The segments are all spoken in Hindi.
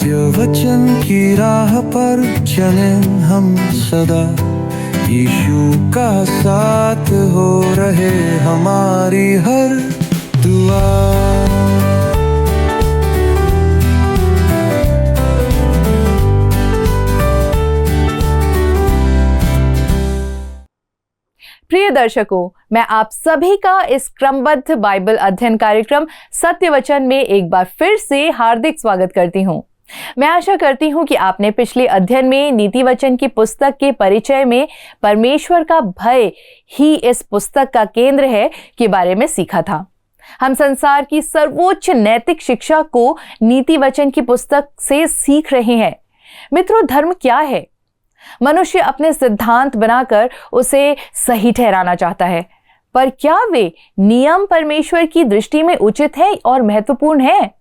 सत्य वचन की राह पर चलें हम सदा, यीशु का साथ हो रहे हमारी हर दुआ। प्रिय दर्शकों, मैं आप सभी का इस क्रमबद्ध बाइबल अध्ययन कार्यक्रम सत्य वचन में एक बार फिर से हार्दिक स्वागत करती हूं। मैं आशा करती हूं कि आपने पिछले अध्ययन में नीति वचन की पुस्तक के परिचय में परमेश्वर का भय ही इस पुस्तक का केंद्र है के बारे में सीखा था। हम संसार की सर्वोच्च नैतिक शिक्षा को नीति वचन की पुस्तक से सीख रहे हैं। मित्रों, धर्म क्या है? मनुष्य अपने सिद्धांत बनाकर उसे सही ठहराना चाहता है, पर क्या वे नियम परमेश्वर की दृष्टि में उचित है और महत्वपूर्ण है?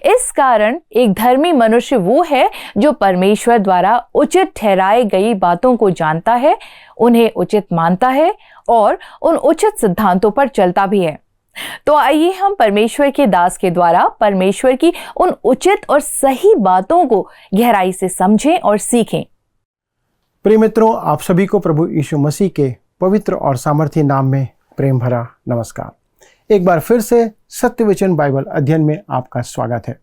इस कारण एक धर्मी मनुष्य वो है जो परमेश्वर द्वारा उचित ठहराई गई बातों को जानता है, उन्हें उचित मानता है और उन उचित सिद्धांतों पर चलता भी है। तो आइए हम परमेश्वर के दास के द्वारा परमेश्वर की उन उचित और सही बातों को गहराई से समझें और सीखें। प्रिय मित्रों, आप सभी को प्रभु यीशु मसीह के पवित्र और सामर्थी नाम में प्रेम भरा नमस्कार। एक बार फिर से सत्य वचन बाइबल अध्ययन में आपका स्वागत है।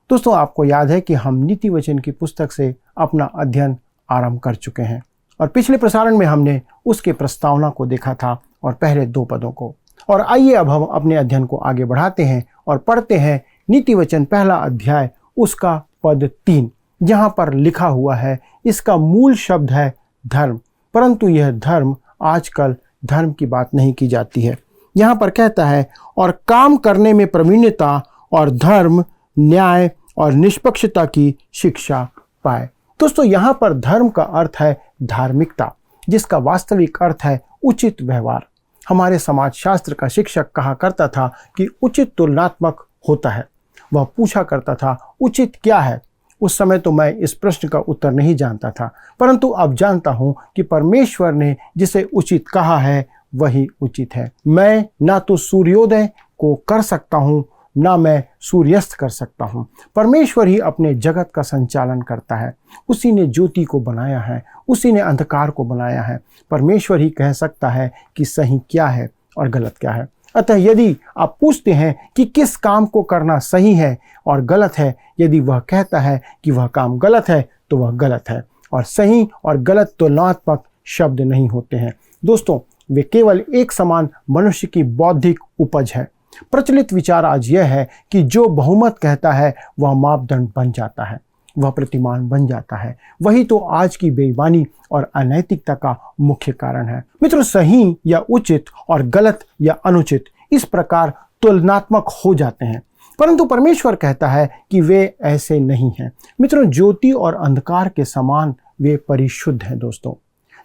दोस्तों, आपको याद है कि हम नीति वचन की पुस्तक से अपना अध्ययन आरंभ कर चुके हैं और पिछले प्रसारण में हमने उसके प्रस्तावना को देखा था और पहले 2 पदों को। और आइए अब हम अपने अध्ययन को आगे बढ़ाते हैं और पढ़ते हैं नीति वचन पहला अध्याय उसका पद 3, जहां पर लिखा हुआ है, इसका मूल शब्द है धर्म, परंतु यह धर्म आजकल धर्म की बात नहीं की जाती है। यहाँ पर कहता है, और काम करने में प्रवीणता और धर्म, न्याय और निष्पक्षता की शिक्षा पाए। दोस्तों, यहाँ पर धर्म का अर्थ है धार्मिकता, जिसका वास्तविक अर्थ है उचित व्यवहार। हमारे समाज शास्त्र का शिक्षक कहा करता था कि उचित तुलनात्मक होता है। वह पूछा करता था, उचित क्या है? उस समय तो मैं इस प्रश्न का उत्तर नहीं जानता था, परंतु अब जानता हूं कि परमेश्वर ने जिसे उचित कहा है वही उचित है। मैं ना तो सूर्योदय को कर सकता हूं, ना मैं सूर्यास्त कर सकता हूं। परमेश्वर ही अपने जगत का संचालन करता है। उसी ने ज्योति को बनाया है, उसी ने अंधकार को बनाया है। परमेश्वर ही कह सकता है कि सही क्या है और गलत क्या है। अतः यदि आप पूछते हैं कि किस काम को करना सही है और गलत है, यदि वह कहता है कि वह काम गलत है तो वह गलत है, और सही और गलत तुलनात्मक शब्द नहीं होते हैं। दोस्तों, वे केवल एक समान मनुष्य की बौद्धिक उपज है। प्रचलित विचार आज यह है कि जो बहुमत कहता है वह मापदंड बन जाता है, वह प्रतिमान बन जाता है। वही तो आज की बेईमानी और अनैतिकता का मुख्य कारण है। मित्रों, सही या उचित और गलत या अनुचित इस प्रकार तुलनात्मक हो जाते हैं, परंतु परमेश्वर कहता है कि वे ऐसे नहीं हैं। मित्रों, ज्योति और अंधकार के समान वे परिशुद्ध हैं। दोस्तों,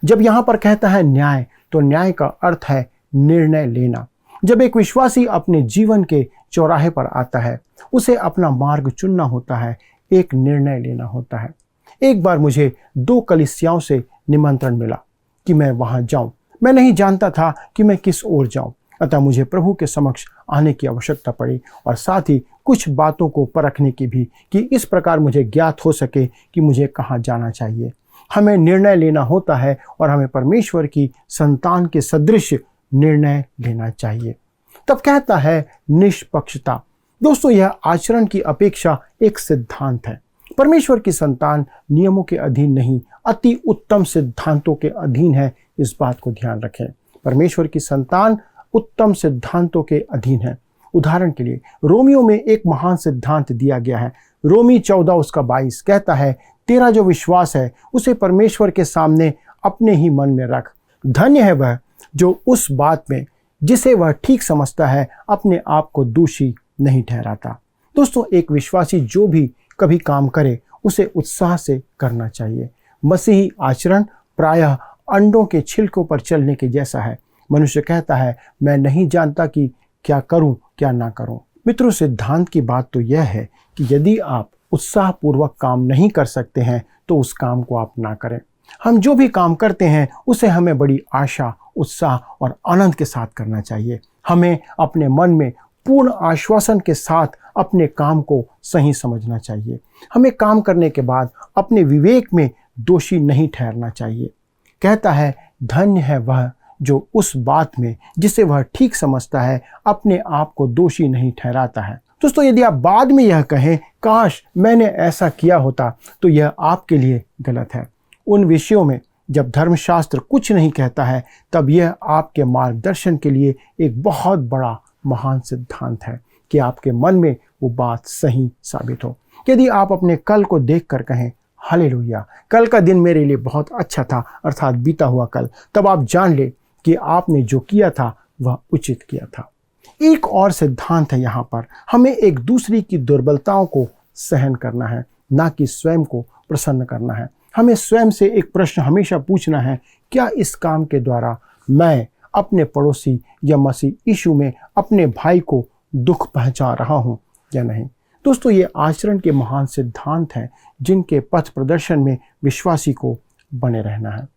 जब यहाँ पर कहता है न्याय, तो न्याय का अर्थ है निर्णय लेना। जब एक विश्वासी अपने जीवन के चौराहे पर आता है, उसे अपना मार्ग चुनना होता है, एक निर्णय लेना होता है। एक बार मुझे 2 कलीसियाओं से निमंत्रण मिला कि मैं वहां जाऊं। मैं नहीं जानता था कि मैं किस ओर जाऊं, अतः मुझे प्रभु के समक्ष आने की आवश्यकता पड़ी और साथ ही कुछ बातों को परखने की भी, कि इस प्रकार मुझे ज्ञात हो सके कि मुझे कहाँ जाना चाहिए। हमें निर्णय लेना होता है और हमें परमेश्वर की संतान के सदृश निर्णय लेना चाहिए। तब कहता है निष्पक्षता। दोस्तों, यह आचरण की अपेक्षा एक सिद्धांत है। परमेश्वर की संतान नियमों के अधीन नहीं, अति उत्तम सिद्धांतों के अधीन है। इस बात को ध्यान रखें। परमेश्वर की संतान उत्तम सिद्धांतों के अधीन है। उदाहरण के लिए रोमियो में एक महान सिद्धांत दिया गया है। रोमी 14 उसका 22 कहता है, तेरा जो विश्वास है उसे परमेश्वर के सामने अपने ही मन में रख। धन्य है वह जो उस बात में जिसे वह ठीक समझता है अपने आप को दोषी नहीं ठहराता। दोस्तों, एक विश्वासी जो भी कभी काम करे उसे उत्साह से करना चाहिए। मसीही आचरण प्रायः अंडों के छिलकों पर चलने के जैसा है। मनुष्य कहता है, मैं नहीं जानता कि क्या करूं क्या ना करूं। मित्रों, सिद्धांत की बात तो यह है कि यदि आप उत्साहपूर्वक काम नहीं कर सकते हैं तो उस काम को आप ना करें। हम जो भी काम करते हैं उसे हमें बड़ी आशा, उत्साह और आनंद के साथ करना चाहिए। हमें अपने मन में पूर्ण आश्वासन के साथ अपने काम को सही समझना चाहिए। हमें काम करने के बाद अपने विवेक में दोषी नहीं ठहरना चाहिए। कहता है, धन्य है वह जो उस बात में जिसे वह ठीक समझता है अपने आप को दोषी नहीं ठहराता है। दोस्तों, यदि आप बाद में यह कहें, काश मैंने ऐसा किया होता, तो यह आपके लिए गलत है। उन विषयों में जब धर्मशास्त्र कुछ नहीं कहता है, तब यह आपके मार्गदर्शन के लिए एक बहुत बड़ा महान सिद्धांत है कि आपके मन में वो बात सही साबित हो। यदि आप अपने कल को देखकर कहें, हालेलुया, कल का दिन मेरे लिए बहुत अच्छा था, अर्थात बीता हुआ कल, तब आप जान ले कि आपने जो किया था वह उचित किया था। एक और सिद्धांत है यहाँ पर, हमें एक दूसरे की दुर्बलताओं को सहन करना है, ना कि स्वयं को प्रसन्न करना है। हमें स्वयं से एक प्रश्न हमेशा पूछना है, क्या इस काम के द्वारा मैं अपने पड़ोसी या मसीह यीशु में अपने भाई को दुख पहुंचा रहा हूं या नहीं। दोस्तों, ये आचरण के महान सिद्धांत हैं जिनके पथ प्रदर्शन में विश्वासी को बने रहना है।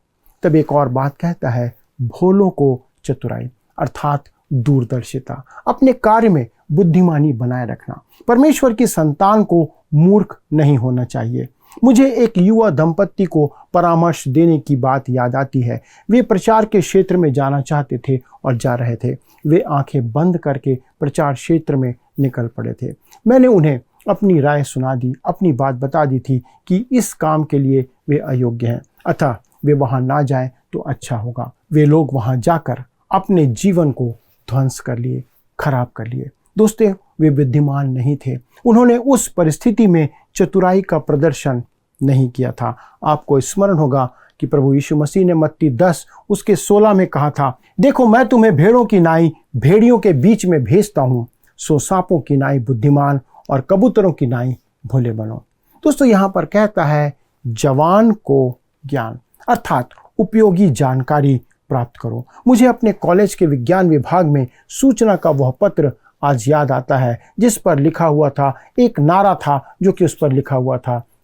तब एक और बात कहता है, भोलों को चतुराई अर्थात दूरदर्शिता, अपने कार्य में बुद्धिमानी बनाए रखना। परमेश्वर की संतान को मूर्ख नहीं होना चाहिए। मुझे एक युवा दंपत्ति को परामर्श देने की बात याद आती है। वे प्रचार के क्षेत्र में जाना चाहते थे और जा रहे थे। वे आंखें बंद करके प्रचार क्षेत्र में निकल पड़े थे। मैंने उन्हें अपनी राय सुना दी, अपनी बात बता दी थी कि इस काम के लिए वे अयोग्य हैं, अतः वे वहां ना जाएं तो अच्छा होगा। वे लोग वहां जाकर अपने जीवन को ध्वंस कर लिए, खराब कर लिए। दोस्तों, वे बुद्धिमान नहीं थे। उन्होंने उस परिस्थिति में चतुराई का प्रदर्शन नहीं किया था। आपको स्मरण होगा कि प्रभु यीशु मसीह ने मत्ती 10 उसके 16 में कहा था, देखो मैं तुम्हें भेड़ों की नाई भेड़ियों के बीच में भेजता हूँ, सो सांपों की नाई बुद्धिमान और कबूतरों की नाई भोले बनो। दोस्तों, यहाँ पर कहता है, जवान को ज्ञान अर्थात उपयोगी जानकारी प्राप्त करो। मुझे अपने कॉलेज के विज्ञान विभाग में सूचना का वह पत्र आज याद आता है जिस पर लिखा हुआ था, एक नारा था जो कि उस पर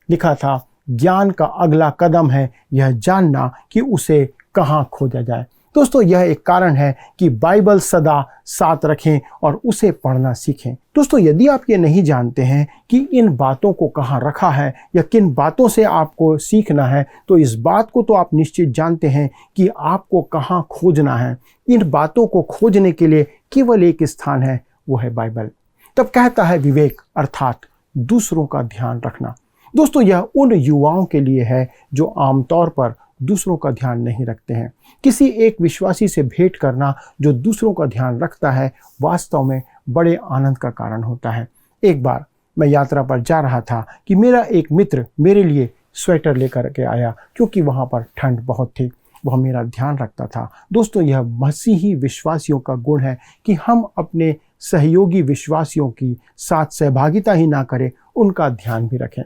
लिखा था, ज्ञान का अगला कदम है यह जानना कि उसे कहाँ खोजा जाए। दोस्तों, यह एक कारण है कि बाइबल सदा साथ रखें और उसे पढ़ना सीखें। दोस्तों, यदि आप ये नहीं जानते हैं कि इन बातों को कहाँ रखा है या किन बातों से आपको सीखना है, तो इस बात को तो आप निश्चित जानते हैं कि आपको कहाँ खोजना है। इन बातों को खोजने के लिए केवल एक स्थान है, वो है बाइबल। तब कहता है विवेक अर्थात दूसरों का ध्यान रखना। दोस्तों, यह उन युवाओं के लिए है जो आमतौर पर दूसरों का ध्यान नहीं रखते हैं। किसी एक विश्वासी से भेंट करना जो दूसरों का ध्यान रखता है वास्तव में बड़े आनंद का कारण होता है। एक बार मैं यात्रा पर जा रहा था कि मेरा एक मित्र मेरे लिए स्वेटर लेकर के आया क्योंकि वहाँ पर ठंड बहुत थी। वह मेरा ध्यान रखता था। दोस्तों, यह मसीही विश्वासियों का गुण है कि हम अपने सहयोगी विश्वासियों की साथ सहभागिता ही ना करें, उनका ध्यान भी रखें।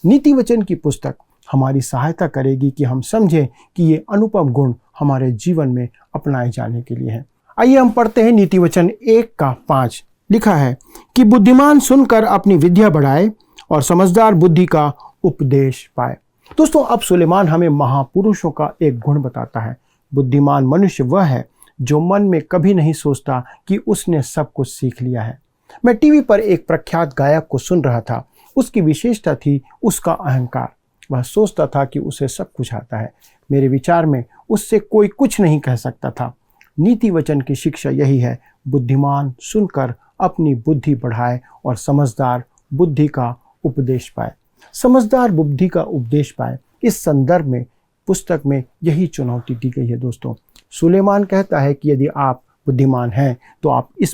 नीति वचन की पुस्तक हमारी सहायता करेगी कि हम समझें कि ये अनुपम गुण हमारे जीवन में अपनाए जाने के लिए हैं। आइए हम पढ़ते हैं नीति वचन 1:5। लिखा है कि बुद्धिमान सुनकर अपनी विद्या बढ़ाए और समझदार बुद्धि का उपदेश पाए। दोस्तों, अब सुलेमान हमें महापुरुषों का एक गुण बताता है। बुद्धिमान मनुष्य वह है जो मन में कभी नहीं सोचता कि उसने सब कुछ सीख लिया है। मैं टीवी पर एक प्रख्यात गायक को सुन रहा था। उसकी विशेषता थी उसका अहंकार। वह सोचता था कि उसे सब कुछ आता है। मेरे विचार में उससे कोई कुछ नहीं कह सकता था। नीति वचन की शिक्षा यही है, बुद्धिमान सुनकर अपनी बुद्धि बढ़ाए और समझदार बुद्धि का उपदेश पाए। समझदार बुद्धि का उपदेश पाए, इस संदर्भ में पुस्तक में यही चुनौती दी गई है। दोस्तों, सुलेमान कहता है कि यदि आप बुद्धिमान हैं तो आप इस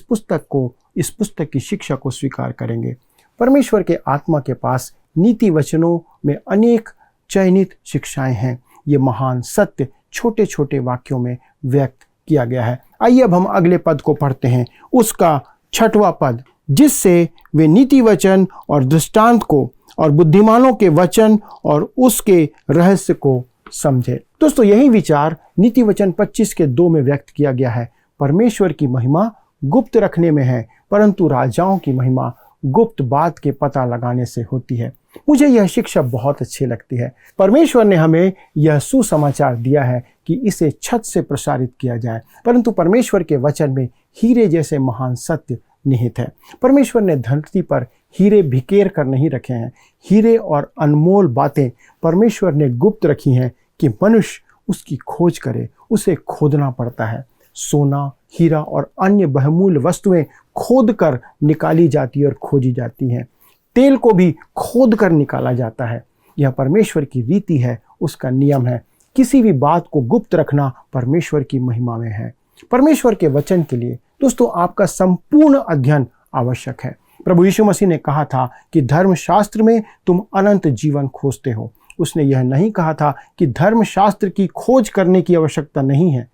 पुस्तक की शिक्षा को स्वीकार करेंगे। परमेश्वर के आत्मा के पास नीति वचनों में अनेक चयनित शिक्षाएं हैं। ये महान सत्य छोटे छोटे वाक्यों में व्यक्त किया गया है। आइए अब हम अगले पद को पढ़ते हैं, उसका 6वां पद, जिससे वे नीति वचन और दृष्टांत को और बुद्धिमानों के वचन और उसके रहस्य को समझे। दोस्तों, यही विचार नीति वचन 25:2 में व्यक्त किया गया है। परमेश्वर की महिमा गुप्त रखने में है, परंतु राजाओं की महिमा गुप्त बात के पता लगाने से होती है। मुझे यह शिक्षा बहुत अच्छी लगती है। परमेश्वर ने हमें यह सुसमाचार दिया है कि इसे छत से प्रसारित किया जाए, परंतु परमेश्वर के वचन में हीरे जैसे महान सत्य निहित है। परमेश्वर ने धरती पर हीरे बिखेर कर नहीं रखे हैं। हीरे और अनमोल बातें परमेश्वर ने गुप्त रखी हैं कि मनुष्य उसकी खोज करे। उसे खोदना पड़ता है। सोना, हीरा और अन्य बहुमूल्य वस्तुएं खोद कर निकाली जाती और खोजी जाती हैं। तेल को भी खोद कर निकाला जाता है। यह परमेश्वर की रीति है, उसका नियम है। किसी भी बात को गुप्त रखना परमेश्वर की महिमा में है। परमेश्वर के वचन के लिए दोस्तों आपका संपूर्ण अध्ययन आवश्यक है। प्रभु यीशु मसीह ने कहा था कि धर्मशास्त्र में तुम अनंत जीवन खोजते हो। उसने यह नहीं कहा था कि धर्मशास्त्र की खोज करने की आवश्यकता नहीं है।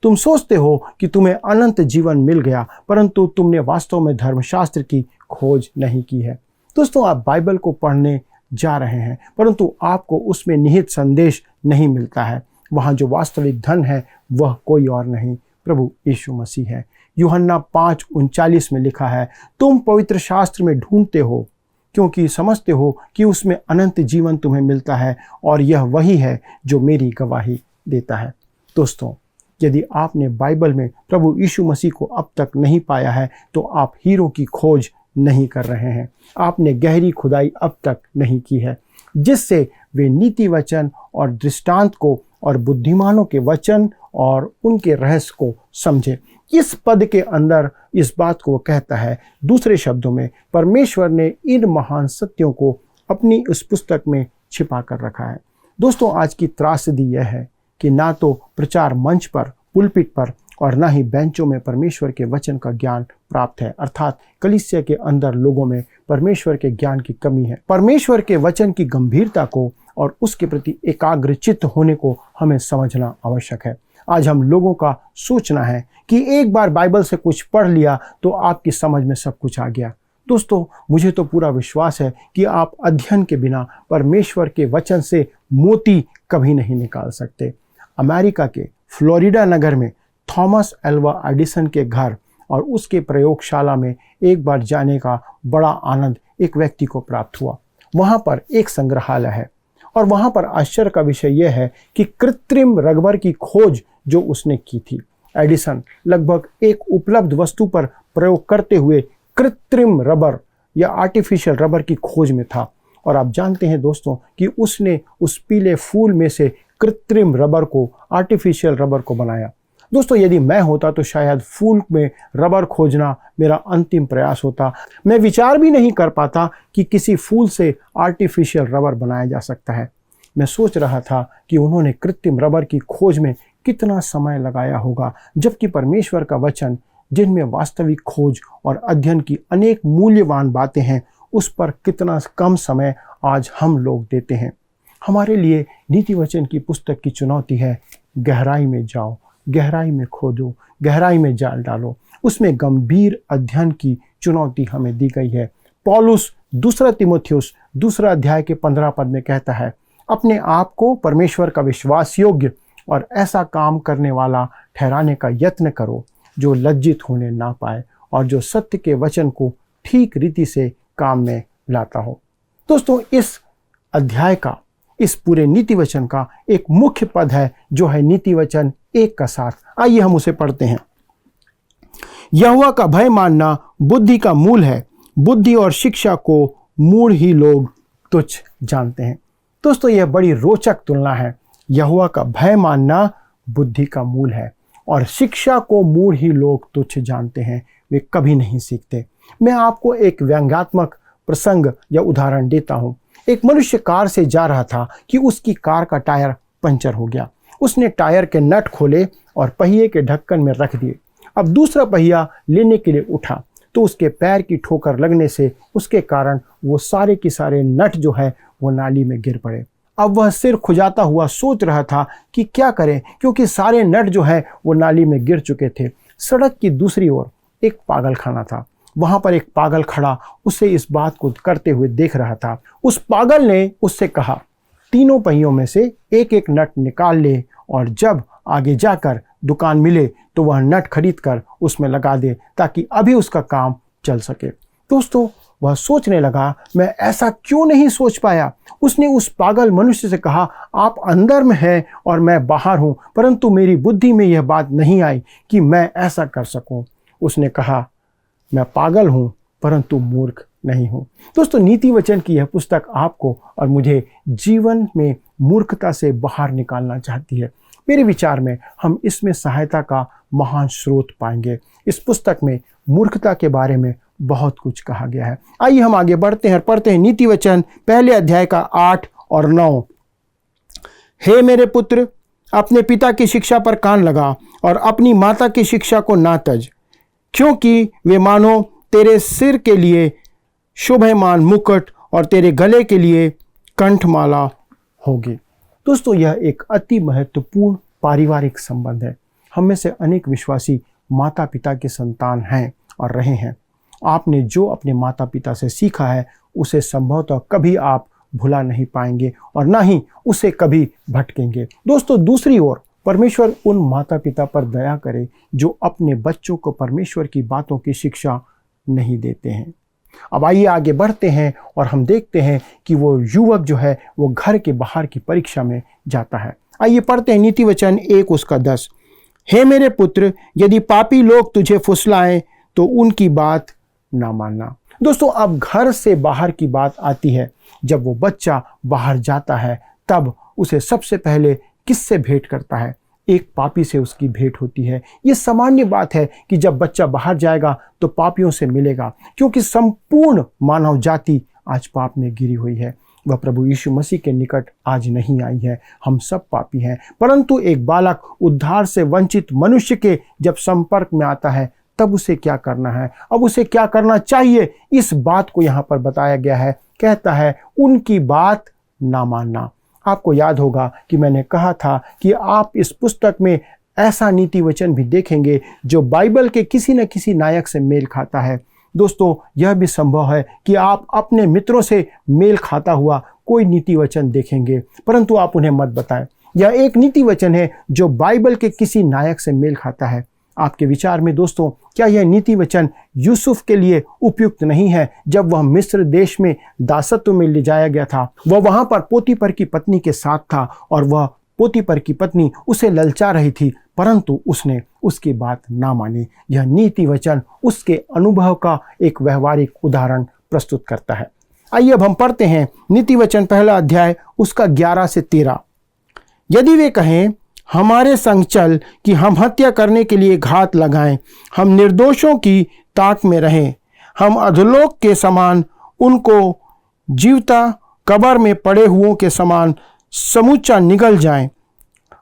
तुम सोचते हो कि तुम्हें अनंत जीवन मिल गया, परंतु तुमने वास्तव में धर्मशास्त्र की खोज नहीं की है। दोस्तों, आप बाइबल को पढ़ने जा रहे हैं, परंतु आपको उसमें निहित संदेश नहीं मिलता है। वहाँ जो वास्तविक धन है वह कोई और नहीं, प्रभु यीशु मसीह है। यूहन्ना 5:39 में लिखा है, तुम पवित्र शास्त्र में ढूंढते हो क्योंकि समझते हो कि उसमें अनंत जीवन तुम्हें मिलता है, और यह वही है जो मेरी गवाही देता है। दोस्तों, यदि आपने बाइबल में प्रभु यीशु मसीह को अब तक नहीं पाया है तो आप हीरो की खोज नहीं कर रहे हैं। आपने गहरी खुदाई अब तक नहीं की है, जिससे वे नीति वचन और दृष्टांत को और बुद्धिमानों के वचन और उनके रहस्य को समझे। इस पद के अंदर इस बात को कहता है, दूसरे शब्दों में परमेश्वर ने इन महान सत्यों को अपनी उस पुस्तक में छिपा कर रखा है। दोस्तों, आज की त्रासदी यह है कि ना तो प्रचार मंच पर, पुलपिट पर और ना ही बेंचों में परमेश्वर के वचन का ज्ञान प्राप्त है, अर्थात कलीसिया के अंदर लोगों में परमेश्वर के ज्ञान की कमी है। परमेश्वर के वचन की गंभीरता को और उसके प्रति एकाग्रचित्त होने को हमें समझना आवश्यक है। आज हम लोगों का सोचना है कि एक बार बाइबल से कुछ पढ़ लिया तो आपकी समझ में सब कुछ आ गया। दोस्तों, मुझे तो पूरा विश्वास है कि आप अध्ययन के बिना परमेश्वर के वचन से मोती कभी नहीं निकाल सकते। अमेरिका के फ्लोरिडा नगर में थॉमस एल्वा एडिसन के घर और उसके प्रयोगशाला में एक बार जाने का बड़ा आनंद एक व्यक्ति को प्राप्त हुआ। वहाँ पर एक संग्रहालय है और वहाँ पर आश्चर्य का विषय यह है कि कृत्रिम रबर की खोज जो उसने की थी। एडिसन लगभग एक उपलब्ध वस्तु पर प्रयोग करते हुए कृत्रिम रबर या आर्टिफिशियल रबर की खोज में था। और आप जानते हैं दोस्तों कि उसने उस पीले फूल में से कृत्रिम रबर को, आर्टिफिशियल रबर को बनाया। दोस्तों, यदि मैं होता तो शायद फूल में रबर खोजना मेरा अंतिम प्रयास होता। मैं विचार भी नहीं कर पाता कि किसी फूल से आर्टिफिशियल रबर बनाया जा सकता है। मैं सोच रहा था कि उन्होंने कृत्रिम रबर की खोज में कितना समय लगाया होगा, जबकि परमेश्वर का वचन, जिनमें वास्तविक खोज और अध्ययन की अनेक मूल्यवान बातें हैं, उस पर कितना कम समय आज हम लोग देते हैं। हमारे लिए नीति वचन की पुस्तक की चुनौती है, गहराई में जाओ, गहराई में खोदो, गहराई में जाल डालो। उसमें गंभीर अध्ययन की चुनौती हमें दी गई है। पौलुस 2 तीमुथियुस 2 अध्याय के 15 पद में कहता है, अपने आप को परमेश्वर का विश्वास योग्य और ऐसा काम करने वाला ठहराने का यत्न करो जो लज्जित होने ना पाए और जो सत्य के वचन को ठीक रीति से काम में लाता हो। दोस्तों, इस अध्याय का, इस पूरे नीति वचन का एक मुख्य पद है जो है नीति वचन 1 का 7। आइए हम उसे पढ़ते हैं। यहोवा का भय मानना बुद्धि का मूल है, बुद्धि और शिक्षा को मूढ़ ही लोग तुच्छ जानते हैं। दोस्तों, यह बड़ी रोचक तुलना है। यहोवा का भय मानना बुद्धि का मूल है और शिक्षा को मूढ़ ही लोग तुच्छ जानते हैं, वे कभी नहीं सीखते। मैं आपको एक व्यंग्यात्मक प्रसंग या उदाहरण देता हूँ। एक मनुष्य कार से जा रहा था कि उसकी कार का टायर पंचर हो गया। उसने टायर के नट खोले और पहिए के ढक्कन में रख दिए। अब दूसरा पहिया लेने के लिए उठा तो उसके पैर की ठोकर लगने से उसके कारण वो सारे के सारे नट जो है वो नाली में गिर पड़े। अब वह सिर खुजाता हुआ सोच रहा था कि क्या करें, क्योंकि सारे नट जो है वो नाली में गिर चुके थे। सड़क की दूसरी ओर एक पागल खाना था। वहाँ पर एक पागल खड़ा उसे इस बात को करते हुए देख रहा था। उस पागल ने उससे कहा, तीनों पहियों में से एक एक नट निकाल ले और जब आगे जाकर दुकान मिले तो वह नट खरीद कर उसमें लगा दे ताकि अभी उसका काम चल सके। दोस्तों, वह सोचने लगा, मैं ऐसा क्यों नहीं सोच पाया। उसने उस पागल मनुष्य से कहा, आप अंदर में हैं और मैं बाहर हूँ, परंतु मेरी बुद्धि में यह बात नहीं आई कि मैं ऐसा कर सकूँ। उसने कहा, मैं पागल हूँ परंतु मूर्ख नहीं हूँ। दोस्तों, नीति वचन की यह पुस्तक आपको और मुझे जीवन में मूर्खता से बाहर निकालना चाहती है। मेरे विचार में हम इसमें सहायता का महान स्रोत पाएंगे। इस पुस्तक में मूर्खता के बारे में बहुत कुछ कहा गया है। आइए हम आगे बढ़ते हैं, पढ़ते हैं नीति वचन पहले अध्याय का 8 और 9। हे मेरे पुत्र, अपने पिता की शिक्षा पर कान लगा और अपनी माता की शिक्षा को ना तज, क्योंकि वे मानो तेरे सिर के लिए शोभायमान मुकुट और तेरे गले के लिए कंठमाला होगी। दोस्तों, यह एक अति महत्वपूर्ण पारिवारिक संबंध है। हम में से अनेक विश्वासी माता पिता के संतान हैं और रहे हैं। आपने जो अपने माता पिता से सीखा है उसे संभवतः कभी आप भुला नहीं पाएंगे और ना ही उसे कभी भटकेंगे। दोस्तों, दूसरी ओर परमेश्वर उन माता पिता पर दया करे जो अपने बच्चों को परमेश्वर की बातों की शिक्षा नहीं देते हैं। अब आइए आगे बढ़ते हैं और हम देखते हैं कि वो युवक जो है वो घर के बाहर की परीक्षा में जाता है। आइए पढ़ते हैं नीति वचन 1 उसका 10। हे मेरे पुत्र, यदि पापी लोग तुझे फुसलाएं तो उनकी बात ना मानना। दोस्तों, अब घर से बाहर की बात आती है। जब वो बच्चा बाहर जाता है तब उसे सबसे पहले किससे भेंट करता है? एक पापी से उसकी भेंट होती है। ये सामान्य बात है कि जब बच्चा बाहर जाएगा तो पापियों से मिलेगा, क्योंकि संपूर्ण मानव जाति आज पाप में गिरी हुई है। वह प्रभु यीशु मसीह के निकट आज नहीं आई है। हम सब पापी हैं, परंतु एक बालक उद्धार से वंचित मनुष्य के जब संपर्क में आता है तब उसे क्या करना है, अब उसे क्या करना चाहिए, इस बात को यहाँ पर बताया गया है। कहता है उनकी बात ना मानना। आपको याद होगा कि मैंने कहा था कि आप इस पुस्तक में ऐसा नीति वचन भी देखेंगे जो बाइबल के किसी न किसी नायक से मेल खाता है। दोस्तों, यह भी संभव है कि आप अपने मित्रों से मेल खाता हुआ कोई नीति वचन देखेंगे, परंतु आप उन्हें मत बताएं। यह एक नीति वचन है जो बाइबल के किसी नायक से मेल खाता है। आपके विचार में दोस्तों, क्या यह नीति वचन यूसुफ के लिए उपयुक्त नहीं है? जब वह मिस्र देश में दासत्व में ले जाया गया था, वह वहां पर पोतीपर की पत्नी के साथ था और वह पोतीपर की पत्नी उसे ललचा रही थी, परंतु उसने उसकी बात ना मानी। यह नीति वचन उसके अनुभव का एक व्यवहारिक उदाहरण प्रस्तुत करता है। आइए अब हम पढ़ते हैं नीति वचन पहला अध्याय उसका 11 से 13। यदि वे कहें हमारे संग चल कि हम हत्या करने के लिए घात लगाएं, हम निर्दोषों की ताक में रहें, हम अधोलोक के समान उनको जीवता कब्र में पड़े हुओं के समान समूचा निगल जाएं,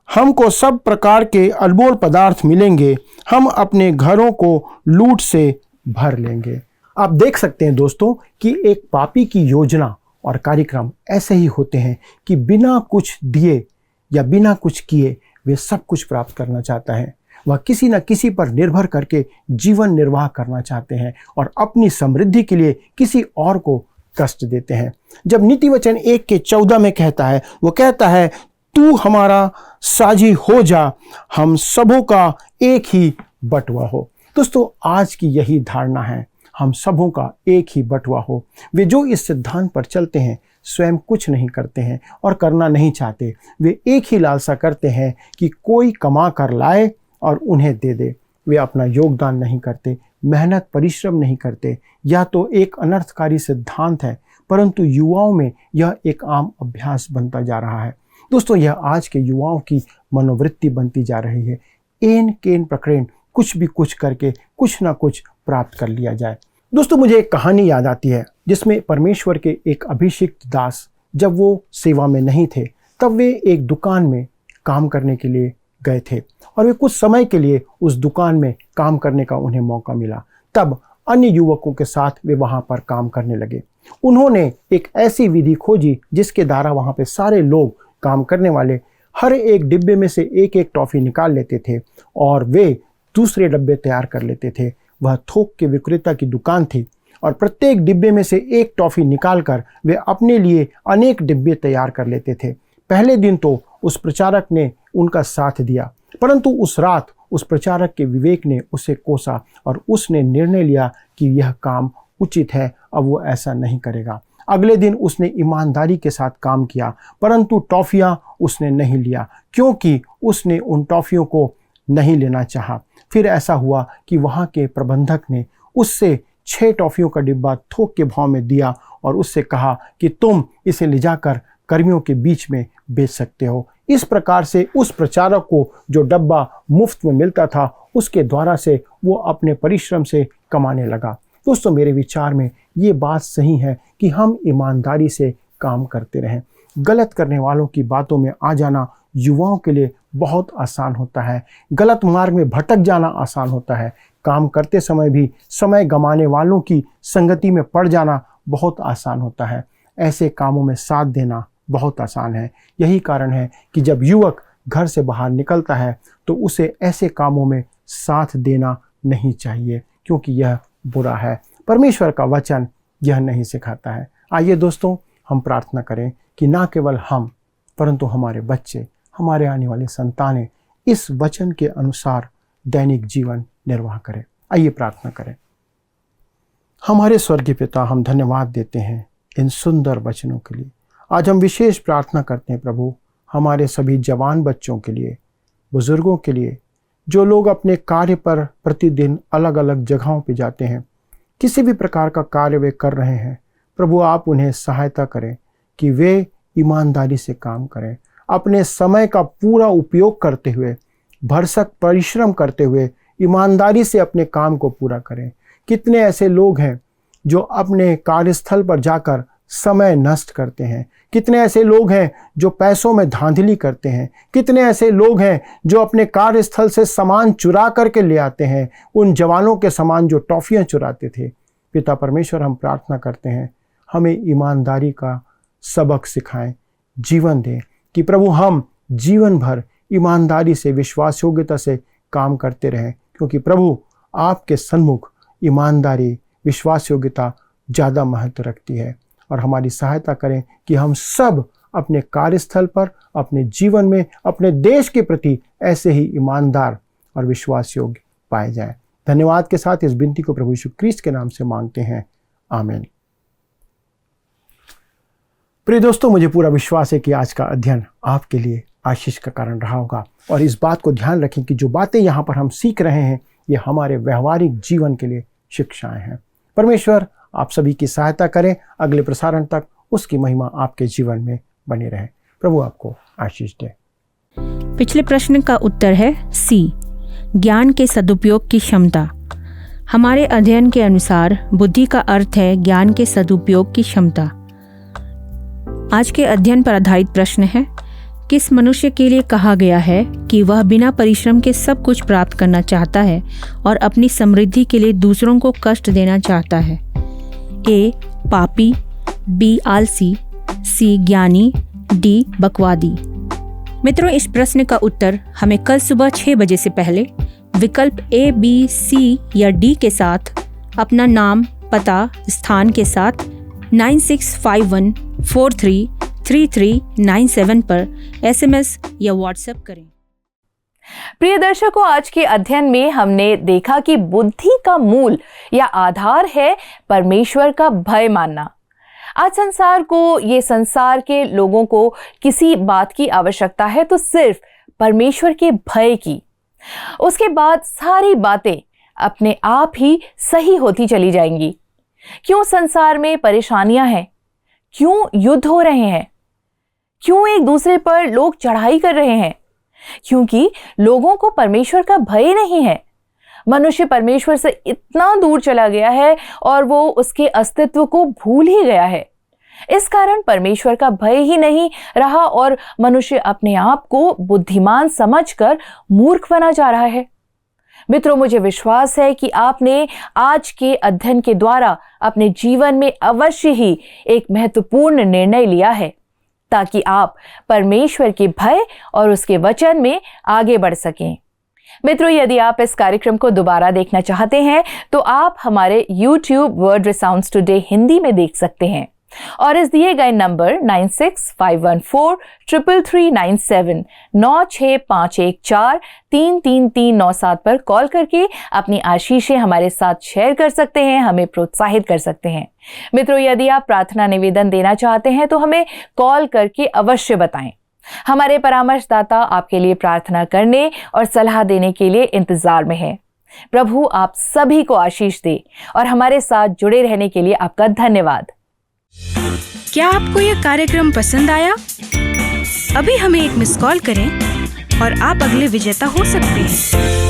हमको सब प्रकार के अनमोल पदार्थ मिलेंगे, हम अपने घरों को लूट से भर लेंगे। आप देख सकते हैं दोस्तों कि एक पापी की योजना और कार्यक्रम ऐसे ही होते हैं कि बिना कुछ दिए या बिना कुछ किए वे सब कुछ प्राप्त करना चाहता है। वह किसी न किसी पर निर्भर करके जीवन निर्वाह करना चाहते हैं और अपनी समृद्धि के लिए किसी और को कष्ट देते हैं। जब नीति वचन 1 के 14 में कहता है, वो कहता है तू हमारा साझी हो जा, हम सबों का एक ही बटुआ हो। दोस्तों, आज की यही धारणा है, हम सबों का एक ही बटुआ हो। वे जो इस सिद्धांत पर चलते हैं स्वयं कुछ नहीं करते हैं और करना नहीं चाहते। वे एक ही लालसा करते हैं कि कोई कमा कर लाए और उन्हें दे दे। वे अपना योगदान नहीं करते, मेहनत परिश्रम नहीं करते। यह तो एक अनर्थकारी सिद्धांत है, परंतु युवाओं में यह एक आम अभ्यास बनता जा रहा है। दोस्तों, यह आज के युवाओं की मनोवृत्ति बनती जा रही है। एन केन प्रकरण कुछ भी कुछ करके कुछ ना कुछ प्राप्त कर लिया जाए। दोस्तों, मुझे एक कहानी याद आती है जिसमें परमेश्वर के एक अभिषिक्त दास जब वो सेवा में नहीं थे तब वे एक दुकान में काम करने के लिए गए थे और वे कुछ समय के लिए उस दुकान में काम करने का उन्हें मौका मिला। तब अन्य युवकों के साथ वे वहां पर काम करने लगे। उन्होंने एक ऐसी विधि खोजी जिसके द्वारा वहां पे सारे लोग काम करने वाले हर एक डिब्बे में से एक एक टॉफ़ी निकाल लेते थे और वे दूसरे डब्बे तैयार कर लेते थे। वह थोक के विक्रेता की दुकान थी और प्रत्येक डिब्बे में से एक टॉफ़ी निकालकर वे अपने लिए अनेक डिब्बे तैयार कर लेते थे। पहले दिन तो उस प्रचारक ने उनका साथ दिया, परंतु उस रात उस प्रचारक के विवेक ने उसे कोसा और उसने निर्णय लिया कि यह काम उचित है, अब वो ऐसा नहीं करेगा। अगले दिन उसने ईमानदारी के साथ काम किया, परंतु टॉफ़ियाँ उसने नहीं लिया क्योंकि उसने उन टॉफ़ियों को नहीं लेना चाहा। फिर ऐसा हुआ कि वहाँ के प्रबंधक ने उससे 6 टॉफियों का डिब्बा थोक के भाव में दिया और उससे कहा कि तुम इसे ले जाकर कर्मियों के बीच में बेच सकते हो। इस प्रकार से उस प्रचारक को जो डब्बा मुफ्त में मिलता था उसके द्वारा से वो अपने परिश्रम से कमाने लगा। दोस्तों, मेरे विचार में ये बात सही है कि हम ईमानदारी से काम करते रहें। गलत करने वालों की बातों में आ जाना युवाओं के लिए बहुत आसान होता है। गलत मार्ग में भटक जाना आसान होता है। काम करते समय भी समय गंवाने वालों की संगति में पड़ जाना बहुत आसान होता है। ऐसे कामों में साथ देना बहुत आसान है। यही कारण है कि जब युवक घर से बाहर निकलता है तो उसे ऐसे कामों में साथ देना नहीं चाहिए, क्योंकि यह बुरा है। परमेश्वर का वचन यह नहीं सिखाता है। आइए दोस्तों, हम प्रार्थना करें कि ना केवल हम परंतु हमारे बच्चे, हमारे आने वाले संतानें इस वचन के अनुसार दैनिक जीवन निर्वाह करें। आइए प्रार्थना करें। हमारे स्वर्गीय पिता, हम धन्यवाद देते हैं इन सुंदर वचनों के लिए। आज हम विशेष प्रार्थना करते हैं प्रभु, हमारे सभी जवान बच्चों के लिए, बुजुर्गों के लिए, जो लोग अपने कार्य पर प्रतिदिन अलग अलग जगहों पर जाते हैं, किसी भी प्रकार का कार्य वे कर रहे हैं। प्रभु, आप उन्हें सहायता करें कि वे ईमानदारी से काम करें, अपने समय का पूरा उपयोग करते हुए, भरसक परिश्रम करते हुए ईमानदारी से अपने काम को पूरा करें। कितने ऐसे लोग हैं जो अपने कार्यस्थल पर जाकर समय नष्ट करते हैं। कितने ऐसे लोग हैं जो पैसों में धांधली करते हैं। कितने ऐसे लोग हैं जो अपने कार्यस्थल से सामान चुरा करके ले आते हैं, उन जवानों के सामान जो टॉफियां चुराते थे। पिता परमेश्वर, हम प्रार्थना करते हैं, हमें ईमानदारी का सबक सिखाएं, जीवन दें, कि प्रभु हम जीवन भर ईमानदारी से, विश्वास योग्यता से काम करते रहें, क्योंकि प्रभु आपके सन्मुख ईमानदारी, विश्वास योग्यता ज़्यादा महत्व रखती है। और हमारी सहायता करें कि हम सब अपने कार्यस्थल पर, अपने जीवन में, अपने देश के प्रति ऐसे ही ईमानदार और विश्वास योग्य पाए जाएं। धन्यवाद के साथ इस विनती को प्रभु यीशु क्रिस्ट के नाम से मांगते हैं, आमीन। प्रिय दोस्तों, मुझे पूरा विश्वास है कि आज का अध्ययन आपके लिए आशीष का कारण रहा होगा। और इस बात को ध्यान रखें कि जो बातें यहाँ पर हम सीख रहे हैं ये हमारे व्यवहारिक जीवन के लिए शिक्षाएं हैं। परमेश्वर आप सभी की सहायता करें। अगले प्रसारण तक उसकी महिमा आपके जीवन में बनी रहे। प्रभु आपको आशीष दे। पिछले प्रश्न का उत्तर है सी, ज्ञान के सदुपयोग की क्षमता। हमारे अध्ययन के अनुसार बुद्धि का अर्थ है ज्ञान के सदुपयोग की क्षमता। आज के अध्ययन पर आधारित प्रश्न है, किस मनुष्य के लिए कहा गया है कि वह बिना परिश्रम के सब कुछ प्राप्त करना चाहता है और अपनी समृद्धि के लिए दूसरों को कष्ट देना चाहता है? ए, पापी, बी, आलसी, सी, ज्ञानी, डी, बकवादी। मित्रों, इस प्रश्न का उत्तर हमें कल सुबह 6 बजे से पहले विकल्प ए, बी, सी या डी के साथ अपना नाम, पता, स्थान के साथ 9651433397 पर SMS या WhatsApp करें। प्रिय दर्शकों, आज के अध्ययन में हमने देखा कि बुद्धि का मूल या आधार है परमेश्वर का भय मानना। आज संसार को, ये संसार के लोगों को किसी बात की आवश्यकता है तो सिर्फ परमेश्वर के भय की। उसके बाद सारी बातें अपने आप ही सही होती चली जाएंगी। क्यों संसार में परेशानियां हैं? क्यों युद्ध हो रहे हैं? क्यों एक दूसरे पर लोग चढ़ाई कर रहे हैं? क्योंकि लोगों को परमेश्वर का भय नहीं है। मनुष्य परमेश्वर से इतना दूर चला गया है और वो उसके अस्तित्व को भूल ही गया है। इस कारण परमेश्वर का भय ही नहीं रहा और मनुष्य अपने आप को बुद्धिमान समझकर मूर्ख बना जा रहा है। मित्रों, मुझे विश्वास है कि आपने आज के अध्ययन के द्वारा अपने जीवन में अवश्य ही एक महत्वपूर्ण निर्णय लिया है, ताकि आप परमेश्वर के भय और उसके वचन में आगे बढ़ सकें। मित्रों, यदि आप इस कार्यक्रम को दोबारा देखना चाहते हैं तो आप हमारे YouTube वर्ड रिसाउंड्स टुडे हिंदी में देख सकते हैं और इस दिए गए नंबर 9651433397 96514333397 पर कॉल करके अपनी आशीषें हमारे साथ शेयर कर सकते हैं, हमें प्रोत्साहित कर सकते हैं। मित्रों, यदि आप प्रार्थना निवेदन देना चाहते हैं तो हमें कॉल करके अवश्य बताएं। हमारे परामर्शदाता आपके लिए प्रार्थना करने और सलाह देने के लिए इंतजार में हैं। प्रभु आप सभी को आशीष दे और हमारे साथ जुड़े रहने के लिए आपका धन्यवाद। क्या आपको यह कार्यक्रम पसंद आया? अभी हमें एक मिस कॉल करें और आप अगले विजेता हो सकते हैं।